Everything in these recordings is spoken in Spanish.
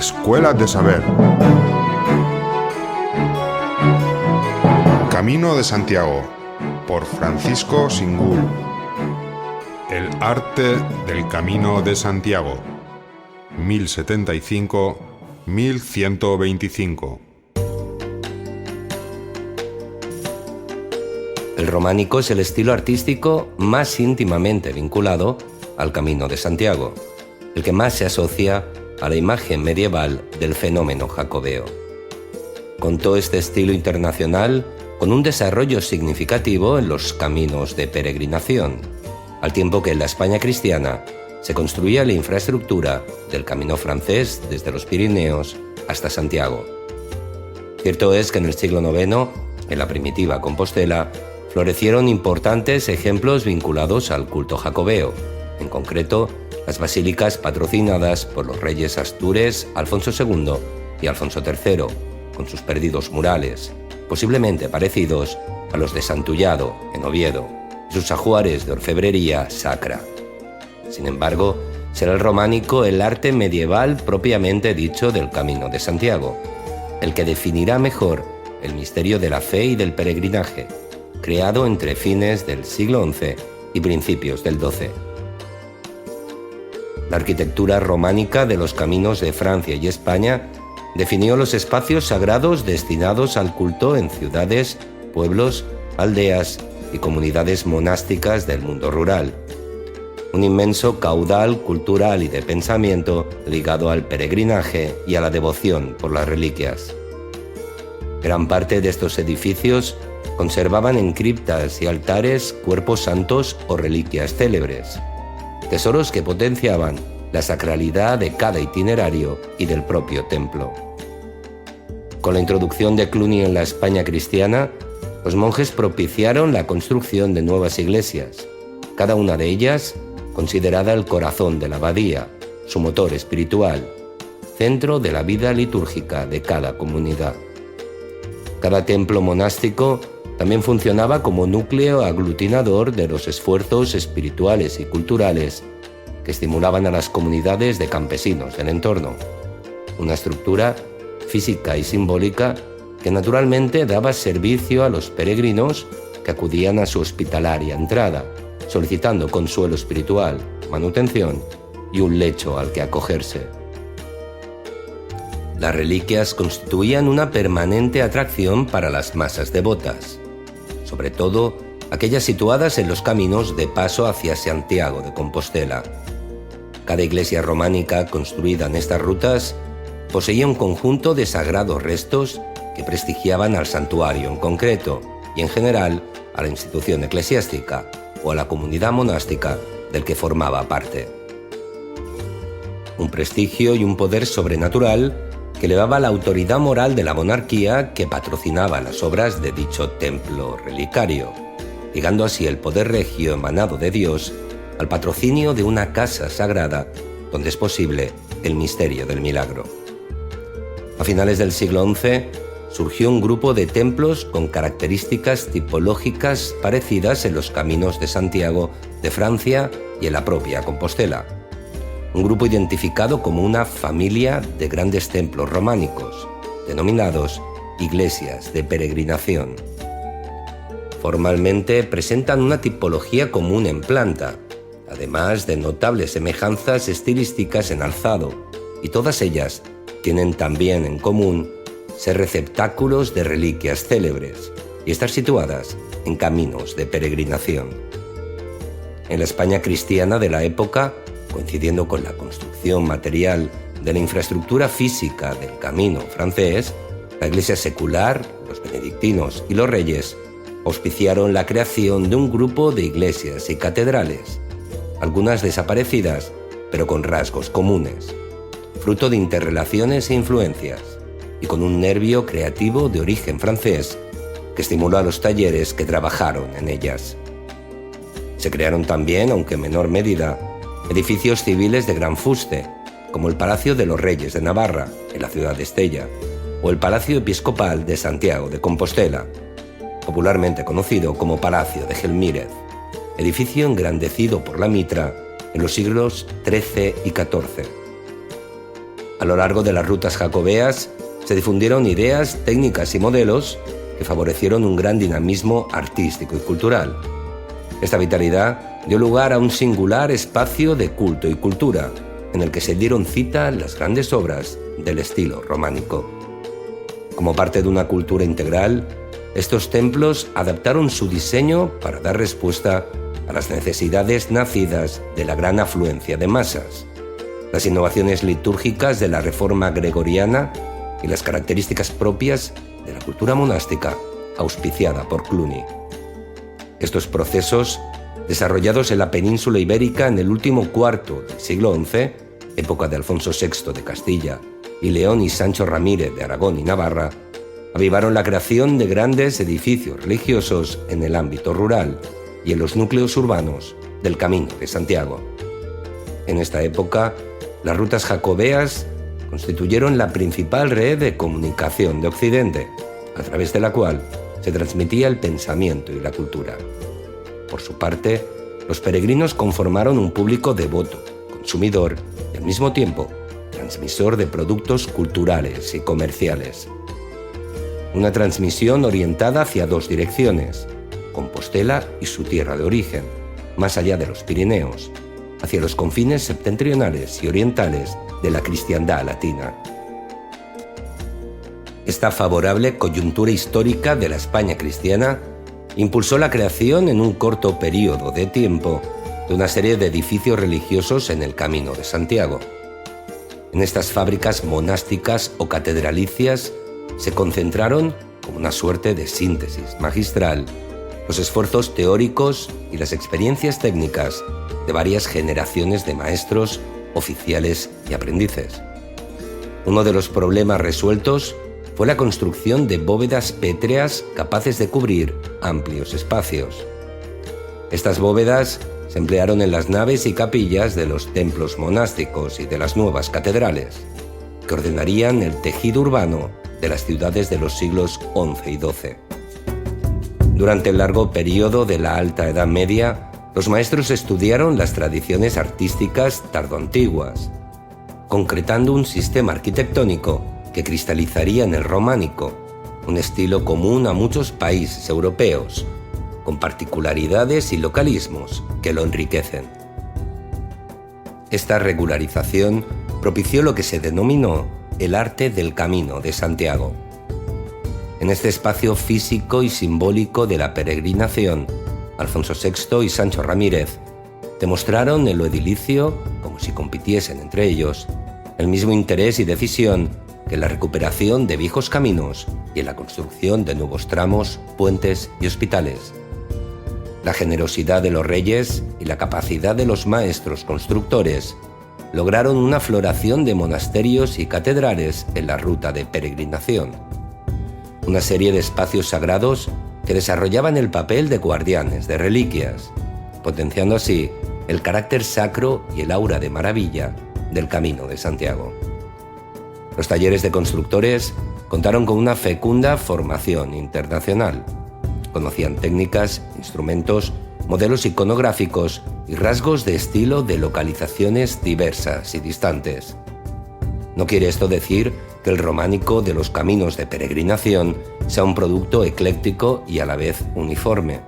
Escuela de Saber. Camino de Santiago, por Francisco Singul. El arte del Camino de Santiago, 1075-1125. El románico es el estilo artístico más íntimamente vinculado al Camino de Santiago, el que más se asocia a la imagen medieval del fenómeno jacobeo. Contó este estilo internacional con un desarrollo significativo en los caminos de peregrinación, al tiempo que en la España cristiana se construía la infraestructura del camino francés desde los Pirineos hasta Santiago. Cierto es que en el siglo IX, en la primitiva Compostela, florecieron importantes ejemplos vinculados al culto jacobeo, en concreto las basílicas patrocinadas por los reyes astures Alfonso II y Alfonso III, con sus perdidos murales, posiblemente parecidos a los de Santullado, en Oviedo, y sus ajuares de orfebrería sacra. Sin embargo, será el románico el arte medieval propiamente dicho del Camino de Santiago, el que definirá mejor el misterio de la fe y del peregrinaje, creado entre fines del siglo XI y principios del XII. La arquitectura románica de los caminos de Francia y España definió los espacios sagrados destinados al culto en ciudades, pueblos, aldeas y comunidades monásticas del mundo rural. Un inmenso caudal cultural y de pensamiento ligado al peregrinaje y a la devoción por las reliquias. Gran parte de estos edificios conservaban en criptas y altares cuerpos santos o reliquias célebres, tesoros que potenciaban la sacralidad de cada itinerario y del propio templo. Con la introducción de Cluny en la España cristiana, los monjes propiciaron la construcción de nuevas iglesias, cada una de ellas considerada el corazón de la abadía, su motor espiritual, centro de la vida litúrgica de cada comunidad. Cada templo monástico también funcionaba como núcleo aglutinador de los esfuerzos espirituales y culturales que estimulaban a las comunidades de campesinos del entorno, una estructura física y simbólica que naturalmente daba servicio a los peregrinos que acudían a su hospitalaria entrada, solicitando consuelo espiritual, manutención y un lecho al que acogerse. Las reliquias constituían una permanente atracción para las masas devotas, sobre todo aquellas situadas en los caminos de paso hacia Santiago de Compostela. Cada iglesia románica construida en estas rutas poseía un conjunto de sagrados restos que prestigiaban al santuario en concreto y en general a la institución eclesiástica o a la comunidad monástica del que formaba parte. Un prestigio y un poder sobrenatural que elevaba la autoridad moral de la monarquía que patrocinaba las obras de dicho templo relicario, ligando así el poder regio emanado de Dios al patrocinio de una casa sagrada donde es posible el misterio del milagro. A finales del siglo XI surgió un grupo de templos con características tipológicas parecidas en los caminos de Santiago de Francia y en la propia Compostela. Un grupo identificado como una familia de grandes templos románicos, denominados iglesias de peregrinación. Formalmente presentan una tipología común en planta, además de notables semejanzas estilísticas en alzado, y todas ellas tienen también en común ser receptáculos de reliquias célebres y estar situadas en caminos de peregrinación. En la España cristiana de la época, coincidiendo con la construcción material de la infraestructura física del camino francés, la iglesia secular, los benedictinos y los reyes auspiciaron la creación de un grupo de iglesias y catedrales, algunas desaparecidas, pero con rasgos comunes, fruto de interrelaciones e influencias, y con un nervio creativo de origen francés que estimuló a los talleres que trabajaron en ellas. Se crearon también, aunque en menor medida, edificios civiles de gran fuste, como el Palacio de los Reyes de Navarra, en la ciudad de Estella, o el Palacio Episcopal de Santiago de Compostela, popularmente conocido como Palacio de Gelmírez, edificio engrandecido por la mitra en los siglos XIII y XIV. A lo largo de las rutas jacobeas se difundieron ideas, técnicas y modelos que favorecieron un gran dinamismo artístico y cultural. Esta vitalidad dio lugar a un singular espacio de culto y cultura, en el que se dieron cita las grandes obras del estilo románico. Como parte de una cultura integral, estos templos adaptaron su diseño para dar respuesta a las necesidades nacidas de la gran afluencia de masas, las innovaciones litúrgicas de la Reforma gregoriana y las características propias de la cultura monástica auspiciada por Cluny. Estos procesos, desarrollados en la península ibérica en el último cuarto del siglo XI, época de Alfonso VI de Castilla y León y Sancho Ramírez de Aragón y Navarra, avivaron la creación de grandes edificios religiosos en el ámbito rural y en los núcleos urbanos del Camino de Santiago. En esta época, las rutas jacobeas constituyeron la principal red de comunicación de Occidente, a través de la cual se transmitía el pensamiento y la cultura. Por su parte, los peregrinos conformaron un público devoto, consumidor y al mismo tiempo transmisor de productos culturales y comerciales. Una transmisión orientada hacia dos direcciones: Compostela y su tierra de origen, más allá de los Pirineos, hacia los confines septentrionales y orientales de la cristiandad latina. Esta favorable coyuntura histórica de la España cristiana impulsó la creación en un corto periodo de tiempo de una serie de edificios religiosos en el Camino de Santiago. En estas fábricas monásticas o catedralicias se concentraron, como una suerte de síntesis magistral, los esfuerzos teóricos y las experiencias técnicas de varias generaciones de maestros, oficiales y aprendices. Uno de los problemas resueltos fue la construcción de bóvedas pétreas capaces de cubrir amplios espacios. Estas bóvedas se emplearon en las naves y capillas de los templos monásticos y de las nuevas catedrales, que ordenarían el tejido urbano de las ciudades de los siglos XI y XII. Durante el largo periodo de la Alta Edad Media, los maestros estudiaron las tradiciones artísticas tardoantiguas, concretando un sistema arquitectónico que cristalizaría en el románico, un estilo común a muchos países europeos, con particularidades y localismos que lo enriquecen. Esta regularización propició lo que se denominó el arte del Camino de Santiago. En este espacio físico y simbólico de la peregrinación, Alfonso VI y Sancho Ramírez demostraron en lo edilicio, como si compitiesen entre ellos, el mismo interés y decisión que en la recuperación de viejos caminos y en la construcción de nuevos tramos, puentes y hospitales. La generosidad de los reyes y la capacidad de los maestros constructores lograron una floración de monasterios y catedrales en la ruta de peregrinación. Una serie de espacios sagrados que desarrollaban el papel de guardianes de reliquias, potenciando así el carácter sacro y el aura de maravilla del Camino de Santiago. Los talleres de constructores contaron con una fecunda formación internacional. Conocían técnicas, instrumentos, modelos iconográficos y rasgos de estilo de localizaciones diversas y distantes. No quiere esto decir que el románico de los caminos de peregrinación sea un producto ecléctico y a la vez uniforme.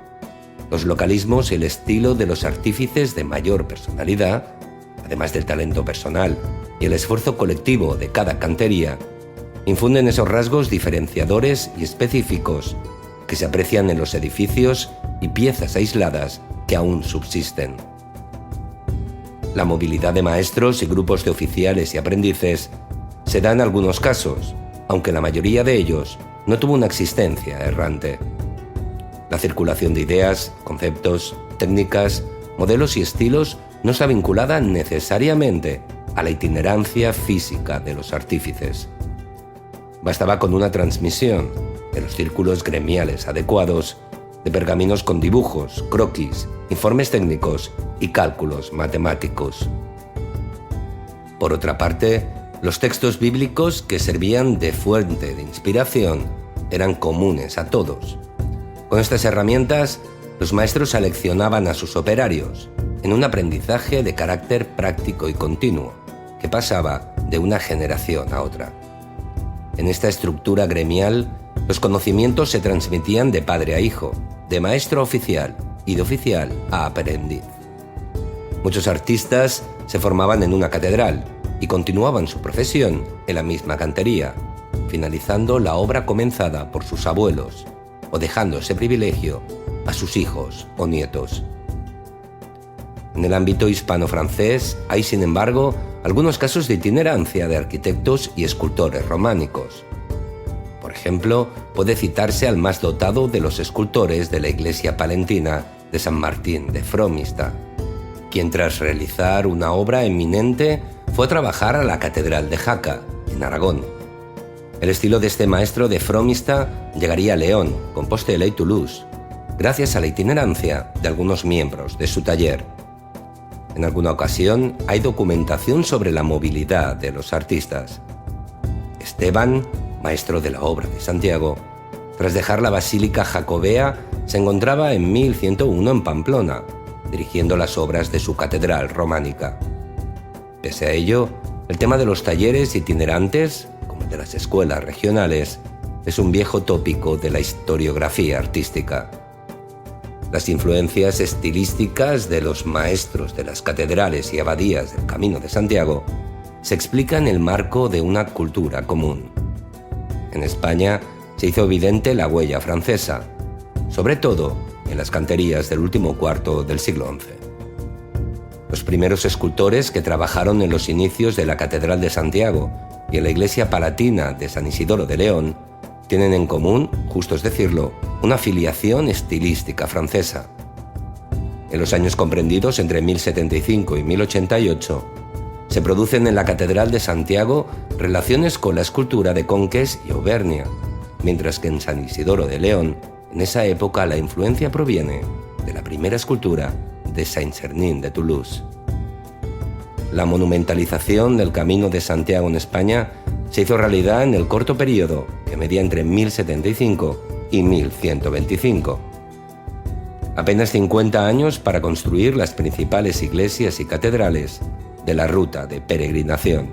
Los localismos y el estilo de los artífices de mayor personalidad, además del talento personal y el esfuerzo colectivo de cada cantería, infunden esos rasgos diferenciadores y específicos que se aprecian en los edificios y piezas aisladas que aún subsisten. La movilidad de maestros y grupos de oficiales y aprendices se da en algunos casos, aunque la mayoría de ellos no tuvo una existencia errante. La circulación de ideas, conceptos, técnicas, modelos y estilos no está vinculada necesariamente a la itinerancia física de los artífices. Bastaba con una transmisión de los círculos gremiales adecuados, de pergaminos con dibujos, croquis, informes técnicos y cálculos matemáticos. Por otra parte, los textos bíblicos que servían de fuente de inspiración eran comunes a todos. Con estas herramientas, los maestros seleccionaban a sus operarios en un aprendizaje de carácter práctico y continuo, que pasaba de una generación a otra. En esta estructura gremial, los conocimientos se transmitían de padre a hijo, de maestro a oficial y de oficial a aprendiz. Muchos artistas se formaban en una catedral y continuaban su profesión en la misma cantería, finalizando la obra comenzada por sus abuelos o dejando ese privilegio a sus hijos o nietos. En el ámbito hispano-francés hay, sin embargo, algunos casos de itinerancia de arquitectos y escultores románicos. Por ejemplo, puede citarse al más dotado de los escultores de la iglesia palentina de San Martín de Fromista, quien tras realizar una obra eminente fue a trabajar a la Catedral de Jaca, en Aragón. El estilo de este maestro de Fromista llegaría a León, Compostela y Toulouse, gracias a la itinerancia de algunos miembros de su taller. En alguna ocasión hay documentación sobre la movilidad de los artistas. Esteban, maestro de la obra de Santiago, tras dejar la Basílica Jacobea, se encontraba en 1101 en Pamplona, dirigiendo las obras de su catedral románica. Pese a ello, el tema de los talleres itinerantes, como el de las escuelas regionales, es un viejo tópico de la historiografía artística. Las influencias estilísticas de los maestros de las catedrales y abadías del Camino de Santiago se explican en el marco de una cultura común. En España se hizo evidente la huella francesa, sobre todo en las canterías del último cuarto del siglo XI. Los primeros escultores que trabajaron en los inicios de la Catedral de Santiago y en la iglesia palatina de San Isidoro de León tienen en común, justo es decirlo, una filiación estilística francesa. En los años comprendidos entre 1075 y 1088, se producen en la Catedral de Santiago relaciones con la escultura de Conques y Auvernia, mientras que en San Isidoro de León, en esa época la influencia proviene de la primera escultura de Saint-Sernin de Toulouse. La monumentalización del Camino de Santiago en España se hizo realidad en el corto periodo que medía entre 1075 y 1125. Apenas 50 años para construir las principales iglesias y catedrales de la ruta de peregrinación.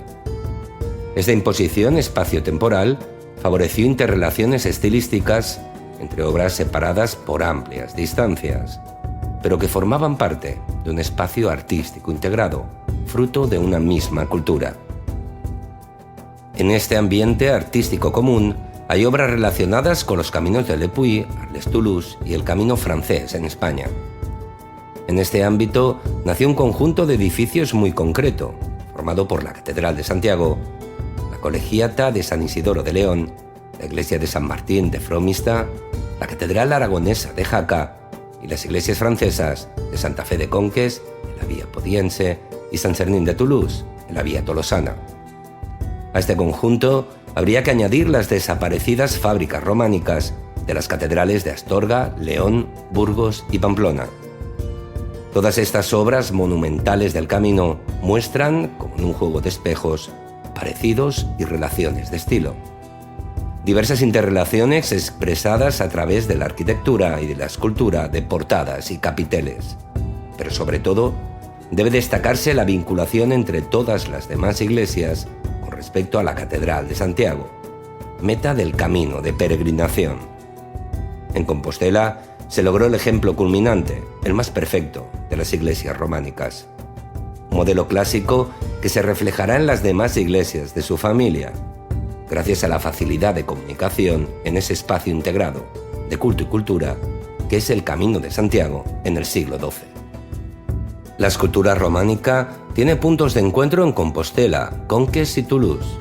Esta imposición espacio-temporal favoreció interrelaciones estilísticas entre obras separadas por amplias distancias, pero que formaban parte de un espacio artístico integrado, fruto de una misma cultura. En este ambiente artístico común hay obras relacionadas con los caminos de Le Puy, Arles-Toulouse y el Camino francés en España. En este ámbito nació un conjunto de edificios muy concreto, formado por la Catedral de Santiago, la Colegiata de San Isidoro de León, la Iglesia de San Martín de Fromista, la Catedral Aragonesa de Jaca y las iglesias francesas de Santa Fe de Conques, en la Vía Podiense, y Saint-Sernin de Toulouse, en la Vía Tolosana. A este conjunto habría que añadir las desaparecidas fábricas románicas de las catedrales de Astorga, León, Burgos y Pamplona. Todas estas obras monumentales del camino muestran, como en un juego de espejos, parecidos y relaciones de estilo. Diversas interrelaciones expresadas a través de la arquitectura y de la escultura de portadas y capiteles. Pero sobre todo, debe destacarse la vinculación entre todas las demás iglesias con respecto a la Catedral de Santiago, meta del camino de peregrinación. En Compostela se logró el ejemplo culminante, el más perfecto, de las iglesias románicas. Un modelo clásico que se reflejará en las demás iglesias de su familia, gracias a la facilidad de comunicación en ese espacio integrado de culto y cultura que es el Camino de Santiago en el siglo XII. La escultura románica tiene puntos de encuentro en Compostela, Conques y Toulouse,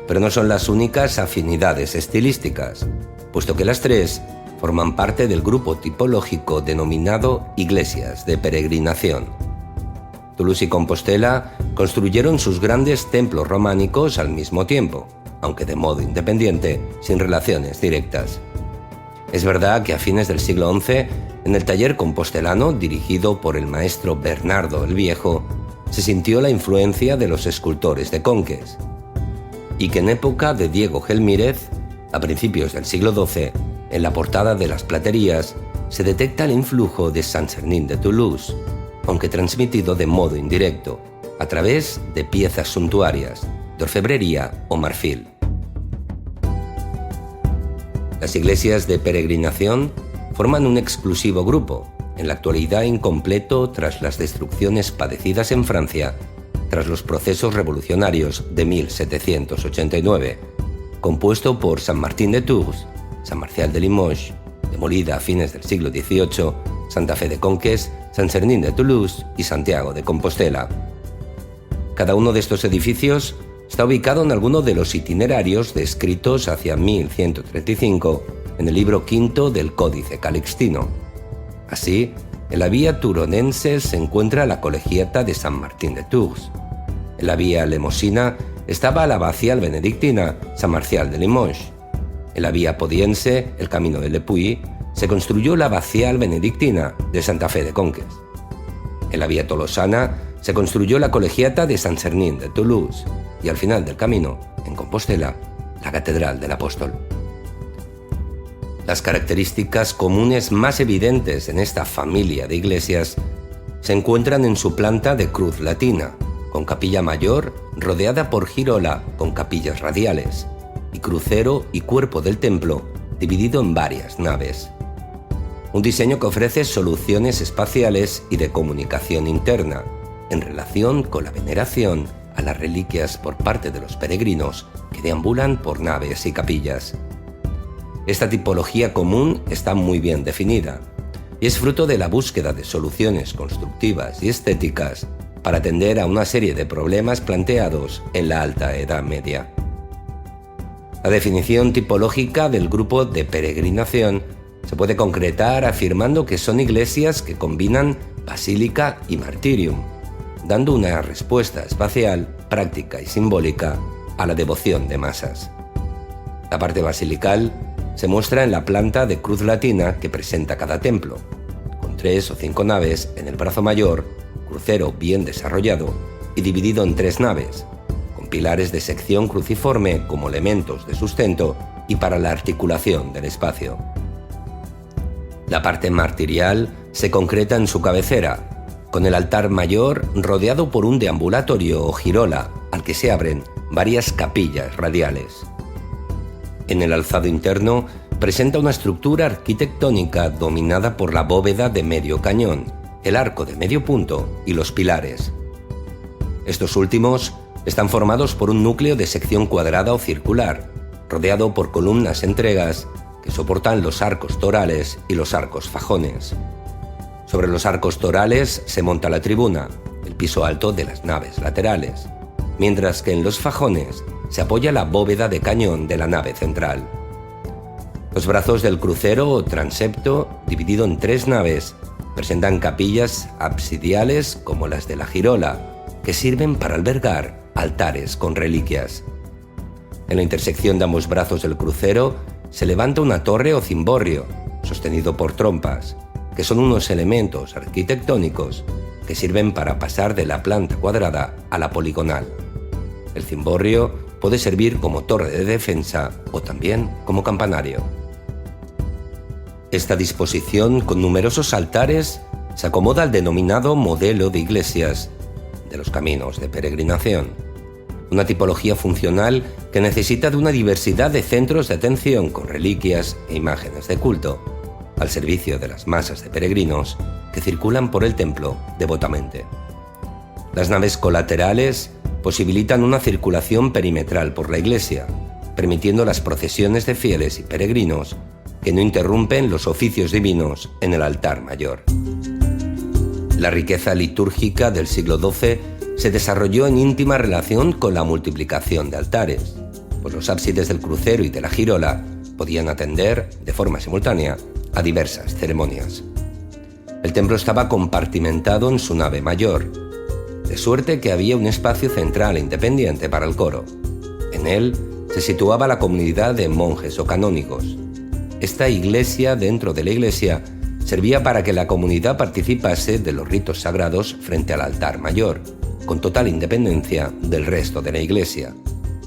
pero no son las únicas afinidades estilísticas, puesto que las tres forman parte del grupo tipológico denominado iglesias de peregrinación. Toulouse y Compostela construyeron sus grandes templos románicos al mismo tiempo, aunque de modo independiente, sin relaciones directas. Es verdad que a fines del siglo XI, en el taller compostelano dirigido por el maestro Bernardo el Viejo, se sintió la influencia de los escultores de Conques, y que en época de Diego Gelmírez, a principios del siglo XII, en la portada de las platerías, se detecta el influjo de Saint-Sernin de Toulouse, aunque transmitido de modo indirecto, a través de piezas suntuarias, de orfebrería o marfil. Las iglesias de peregrinación forman un exclusivo grupo, en la actualidad incompleto tras las destrucciones padecidas en Francia tras los procesos revolucionarios de 1789, compuesto por San Martín de Tours, San Marcial de Limoges, demolida a fines del siglo XVIII, Santa Fe de Conques, San Sernín de Toulouse y Santiago de Compostela. Cada uno de estos edificios está ubicado en alguno de los itinerarios descritos hacia 1135 en el libro V del Códice Calixtino. Así, en la vía turonense se encuentra la colegiata de San Martín de Tours. En la vía lemosina estaba la abacial benedictina San Marcial de Limoges. En la vía podiense, el camino de Le Puy, se construyó la abacial benedictina de Santa Fe de Conques. En la vía tolosana se construyó la colegiata de San Sernín de Toulouse y al final del camino, en Compostela, la Catedral del Apóstol. Las características comunes más evidentes en esta familia de iglesias se encuentran en su planta de cruz latina, con capilla mayor rodeada por girola con capillas radiales, y crucero y cuerpo del templo dividido en varias naves. Un diseño que ofrece soluciones espaciales y de comunicación interna, en relación con la veneración a las reliquias por parte de los peregrinos que deambulan por naves y capillas. Esta tipología común está muy bien definida y es fruto de la búsqueda de soluciones constructivas y estéticas para atender a una serie de problemas planteados en la Alta Edad Media. La definición tipológica del grupo de peregrinación se puede concretar afirmando que son iglesias que combinan basílica y martirium, dando una respuesta espacial, práctica y simbólica a la devoción de masas. La parte basilical se muestra en la planta de cruz latina que presenta cada templo, con 3 o 5 naves en el brazo mayor, crucero bien desarrollado y dividido en 3 naves, con pilares de sección cruciforme como elementos de sustento y para la articulación del espacio. La parte martirial se concreta en su cabecera, con el altar mayor rodeado por un deambulatorio o girola al que se abren varias capillas radiales. En el alzado interno presenta una estructura arquitectónica dominada por la bóveda de medio cañón, el arco de medio punto y los pilares. Estos últimos están formados por un núcleo de sección cuadrada o circular, rodeado por columnas entregas que soportan los arcos torales y los arcos fajones. Sobre los arcos torales se monta la tribuna, el piso alto de las naves laterales, mientras que en los fajones se apoya la bóveda de cañón de la nave central. Los brazos del crucero o transepto, dividido en 3 naves, presentan capillas absidiales como las de la girola, que sirven para albergar altares con reliquias. En la intersección de ambos brazos del crucero se levanta una torre o cimborrio, sostenido por trompas, que son unos elementos arquitectónicos que sirven para pasar de la planta cuadrada a la poligonal. El cimborrio puede servir como torre de defensa o también como campanario. Esta disposición con numerosos altares se acomoda al denominado modelo de iglesias de los caminos de peregrinación, una tipología funcional que necesita de una diversidad de centros de atención con reliquias e imágenes de culto, al servicio de las masas de peregrinos que circulan por el templo devotamente. Las naves colaterales posibilitan una circulación perimetral por la iglesia, permitiendo las procesiones de fieles y peregrinos que no interrumpen los oficios divinos en el altar mayor. La riqueza litúrgica del siglo XII se desarrolló en íntima relación con la multiplicación de altares, pues los ábsides del crucero y de la girola podían atender, de forma simultánea, a diversas ceremonias. El templo estaba compartimentado en su nave mayor, de suerte que había un espacio central e independiente para el coro. En él se situaba la comunidad de monjes o canónigos. Esta iglesia dentro de la iglesia servía para que la comunidad participase de los ritos sagrados frente al altar mayor, con total independencia del resto de la iglesia,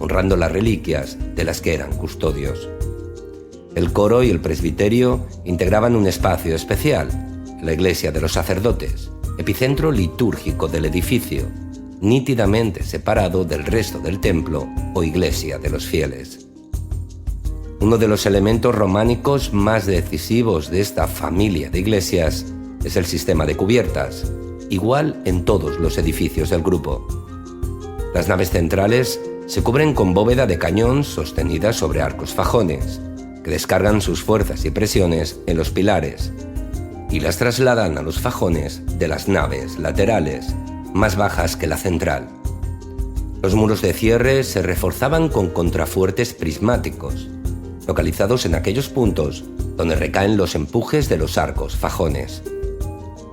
honrando las reliquias de las que eran custodios. El coro y el presbiterio integraban un espacio especial, la iglesia de los sacerdotes, epicentro litúrgico del edificio, nítidamente separado del resto del templo o iglesia de los fieles. Uno de los elementos románicos más decisivos de esta familia de iglesias es el sistema de cubiertas, igual en todos los edificios del grupo. Las naves centrales se cubren con bóveda de cañón sostenida sobre arcos fajones, que descargan sus fuerzas y presiones en los pilares y las trasladan a los fajones de las naves laterales, más bajas que la central. Los muros de cierre se reforzaban con contrafuertes prismáticos, localizados en aquellos puntos donde recaen los empujes de los arcos fajones.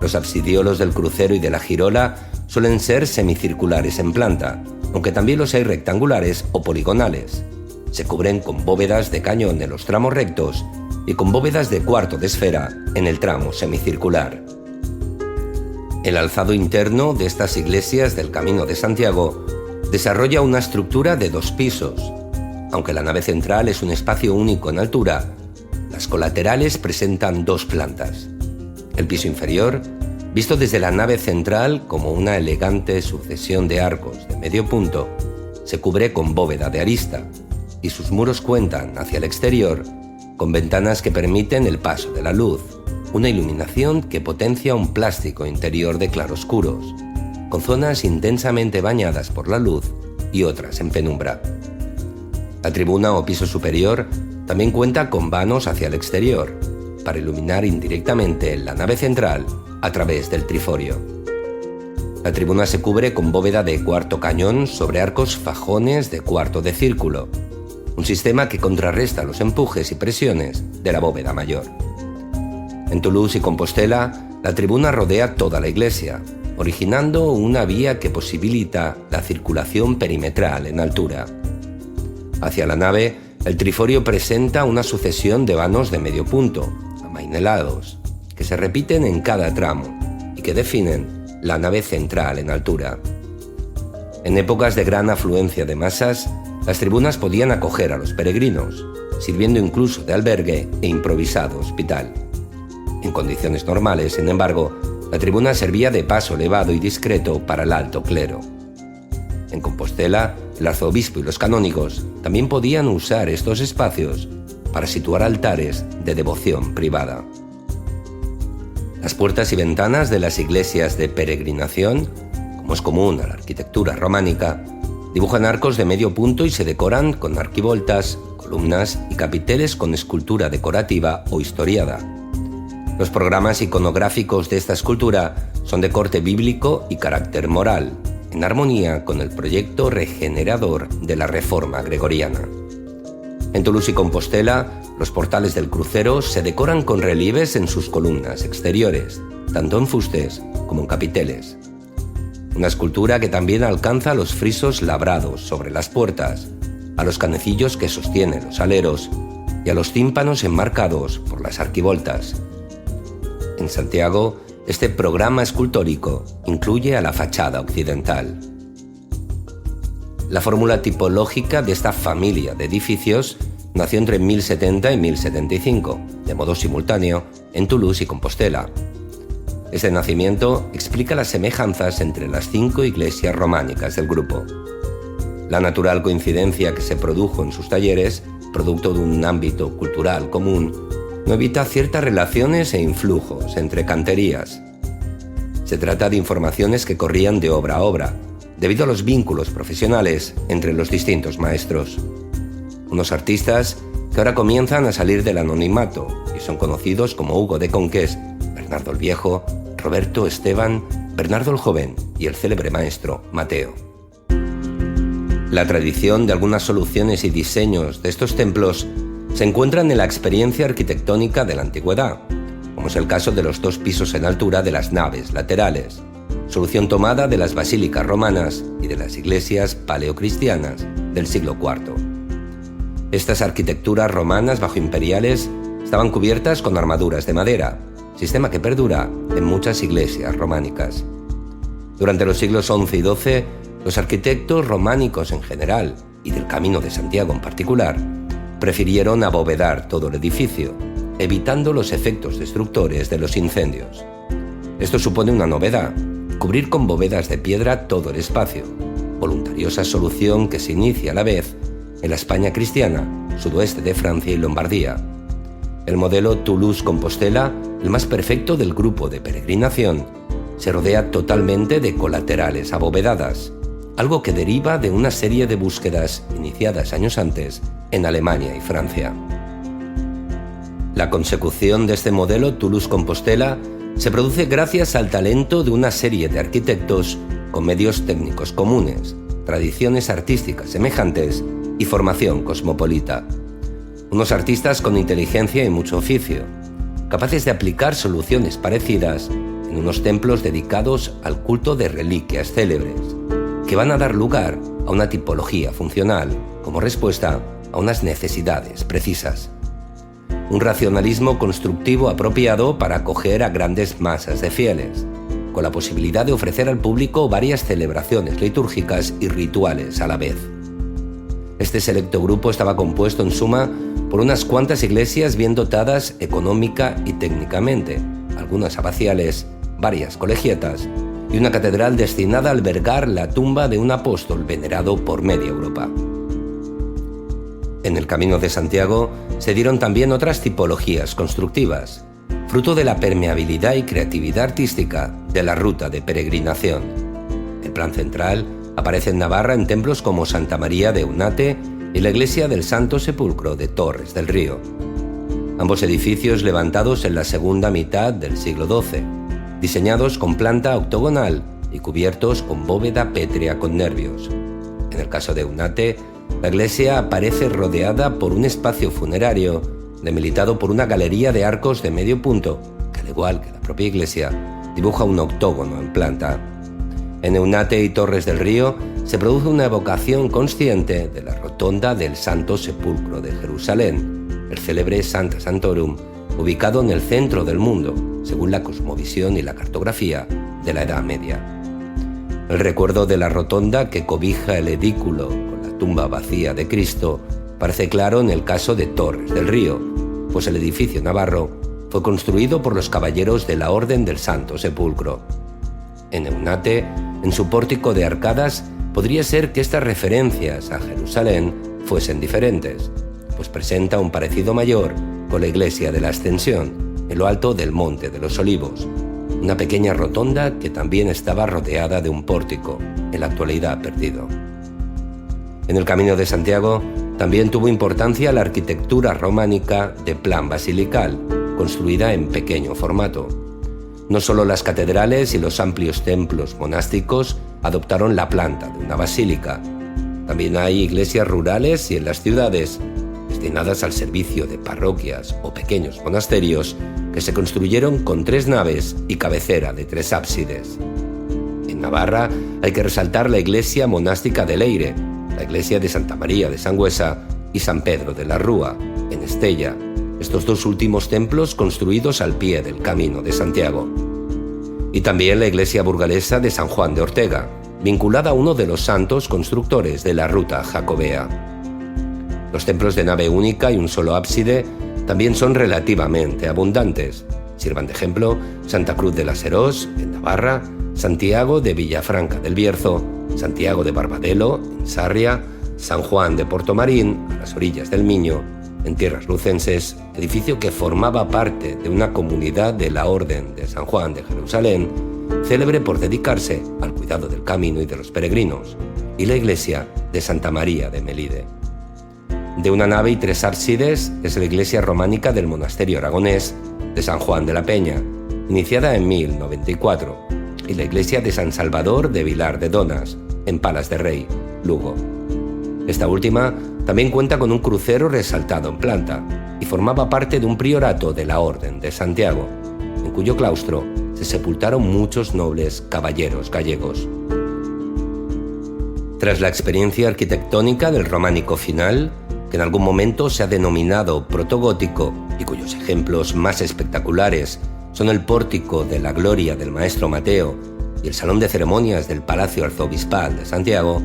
Los absidiolos del crucero y de la girola suelen ser semicirculares en planta, aunque también los hay rectangulares o poligonales. Se cubren con bóvedas de cañón en los tramos rectos y con bóvedas de cuarto de esfera en el tramo semicircular. El alzado interno de estas iglesias del Camino de Santiago desarrolla una estructura de 2 pisos. Aunque la nave central es un espacio único en altura, las colaterales presentan 2 plantas. El piso inferior, visto desde la nave central como una elegante sucesión de arcos de medio punto, se cubre con bóveda de arista, y sus muros cuentan hacia el exterior con ventanas que permiten el paso de la luz, una iluminación que potencia un plástico interior de claroscuros, con zonas intensamente bañadas por la luz y otras en penumbra. La tribuna o piso superior también cuenta con vanos hacia el exterior, para iluminar indirectamente la nave central a través del triforio. La tribuna se cubre con bóveda de cuarto cañón sobre arcos fajones de cuarto de círculo, un sistema que contrarresta los empujes y presiones de la bóveda mayor. En Toulouse y Compostela, la tribuna rodea toda la iglesia, originando una vía que posibilita la circulación perimetral en altura. Hacia la nave, el triforio presenta una sucesión de vanos de medio punto, amainelados, que se repiten en cada tramo y que definen la nave central en altura. En épocas de gran afluencia de masas, las tribunas podían acoger a los peregrinos, sirviendo incluso de albergue e improvisado hospital. En condiciones normales, sin embargo, la tribuna servía de paso elevado y discreto para el alto clero. En Compostela, el arzobispo y los canónigos también podían usar estos espacios para situar altares de devoción privada. Las puertas y ventanas de las iglesias de peregrinación, como es común a la arquitectura románica, dibujan arcos de medio punto y se decoran con arquivoltas, columnas y capiteles con escultura decorativa o historiada. Los programas iconográficos de esta escultura son de corte bíblico y carácter moral, en armonía con el proyecto regenerador de la Reforma gregoriana. En Toulouse y Compostela, los portales del crucero se decoran con relieves en sus columnas exteriores, tanto en fustes como en capiteles. Una escultura que también alcanza los frisos labrados sobre las puertas, a los canecillos que sostienen los aleros y a los tímpanos enmarcados por las arquivoltas. En Santiago, este programa escultórico incluye a la fachada occidental. La fórmula tipológica de esta familia de edificios nació entre 1070 y 1075, de modo simultáneo, en Toulouse y Compostela. Este nacimiento explica las semejanzas entre las 5 iglesias románicas del grupo. La natural coincidencia que se produjo en sus talleres, producto de un ámbito cultural común, no evita ciertas relaciones e influjos entre canterías. Se trata de informaciones que corrían de obra a obra, debido a los vínculos profesionales entre los distintos maestros. Unos artistas que ahora comienzan a salir del anonimato y son conocidos como Hugo de Conques, Bernardo el Viejo, Roberto Esteban, Bernardo el Joven y el célebre maestro Mateo. La tradición de algunas soluciones y diseños de estos templos se encuentran en la experiencia arquitectónica de la antigüedad, como es el caso de los 2 pisos en altura de las naves laterales, solución tomada de las basílicas romanas y de las iglesias paleocristianas del siglo IV. Estas arquitecturas romanas bajoimperiales estaban cubiertas con armaduras de madera, sistema que perdura en muchas iglesias románicas. Durante los siglos XI y XII, los arquitectos románicos en general, y del Camino de Santiago en particular, prefirieron abovedar todo el edificio, evitando los efectos destructores de los incendios. Esto supone una novedad, cubrir con bóvedas de piedra todo el espacio, voluntariosa solución que se inicia a la vez en la España cristiana, sudoeste de Francia y Lombardía. El modelo Toulouse-Compostela, el más perfecto del grupo de peregrinación, se rodea totalmente de colaterales abovedadas, algo que deriva de una serie de búsquedas iniciadas años antes en Alemania y Francia. La consecución de este modelo Toulouse-Compostela se produce gracias al talento de una serie de arquitectos con medios técnicos comunes, tradiciones artísticas semejantes y formación cosmopolita. Unos artistas con inteligencia y mucho oficio, capaces de aplicar soluciones parecidas en unos templos dedicados al culto de reliquias célebres, que van a dar lugar a una tipología funcional como respuesta a unas necesidades precisas. Un racionalismo constructivo apropiado para acoger a grandes masas de fieles, con la posibilidad de ofrecer al público varias celebraciones litúrgicas y rituales a la vez. Este selecto grupo estaba compuesto en suma por unas cuantas iglesias bien dotadas económica y técnicamente, algunas abaciales, varias colegietas y una catedral destinada a albergar la tumba de un apóstol venerado por media Europa. En el Camino de Santiago se dieron también otras tipologías constructivas, fruto de la permeabilidad y creatividad artística de la ruta de peregrinación. El plan central aparece en Navarra en templos como Santa María de Eunate y la iglesia del Santo Sepulcro de Torres del Río. Ambos edificios levantados en la segunda mitad del siglo XII, diseñados con planta octogonal y cubiertos con bóveda pétrea con nervios. En el caso de Eunate, la iglesia aparece rodeada por un espacio funerario, debilitado por una galería de arcos de medio punto, que al igual que la propia iglesia, dibuja un octógono en planta. En Eunate y Torres del Río se produce una evocación consciente de la rotonda del Santo Sepulcro de Jerusalén, el célebre Sancta Sanctorum, ubicado en el centro del mundo, según la cosmovisión y la cartografía de la Edad Media. El recuerdo de la rotonda que cobija el edículo con la tumba vacía de Cristo parece claro en el caso de Torres del Río, pues el edificio navarro fue construido por los caballeros de la Orden del Santo Sepulcro. En Eunate, en su pórtico de arcadas, podría ser que estas referencias a Jerusalén fuesen diferentes, pues presenta un parecido mayor con la iglesia de la Ascensión, en lo alto del Monte de los Olivos, una pequeña rotonda que también estaba rodeada de un pórtico, en la actualidad perdido. En el Camino de Santiago también tuvo importancia la arquitectura románica de plan basilical, construida en pequeño formato. No solo las catedrales y los amplios templos monásticos adoptaron la planta de una basílica, también hay iglesias rurales y en las ciudades, destinadas al servicio de parroquias o pequeños monasterios que se construyeron con 3 naves y cabecera de 3 ábsides. En Navarra hay que resaltar la iglesia monástica de Leire, la iglesia de Santa María de Sangüesa y San Pedro de la Rúa, en Estella, estos 2 últimos templos construidos al pie del Camino de Santiago. Y también la iglesia burgalesa de San Juan de Ortega, vinculada a uno de los santos constructores de la ruta jacobea. Los templos de nave única y un solo ábside también son relativamente abundantes. Sirvan de ejemplo Santa Cruz de la Serós, en Navarra, Santiago de Villafranca del Bierzo, Santiago de Barbadelo, en Sarria, San Juan de Portomarín, a las orillas del Miño, en tierras lucenses, edificio que formaba parte de una comunidad de la Orden de San Juan de Jerusalén, célebre por dedicarse al cuidado del camino y de los peregrinos, y la iglesia de Santa María de Melide. De una nave y 3 ábsides es la iglesia románica del monasterio aragonés de San Juan de la Peña, iniciada en 1094, y la iglesia de San Salvador de Vilar de Donas, en Palas de Rey, Lugo. Esta última también cuenta con un crucero resaltado en planta y formaba parte de un priorato de la Orden de Santiago, en cuyo claustro se sepultaron muchos nobles caballeros gallegos. Tras la experiencia arquitectónica del románico final, que en algún momento se ha denominado protogótico y cuyos ejemplos más espectaculares son el pórtico de la Gloria del Maestro Mateo y el salón de ceremonias del Palacio Arzobispal de Santiago,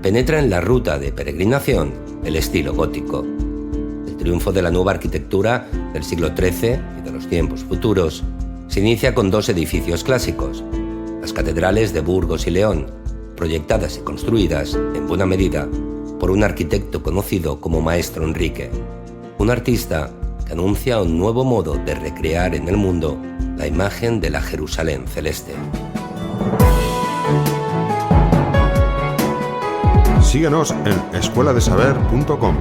penetra en la ruta de peregrinación el estilo gótico. El triunfo de la nueva arquitectura del siglo XIII y de los tiempos futuros se inicia con 2 edificios clásicos, la las catedrales de Burgos y León, proyectadas y construidas, en buena medida, por un arquitecto conocido como Maestro Enrique, un artista que anuncia un nuevo modo de recrear en el mundo la imagen de la Jerusalén celeste. Síguenos en escueladesaber.com.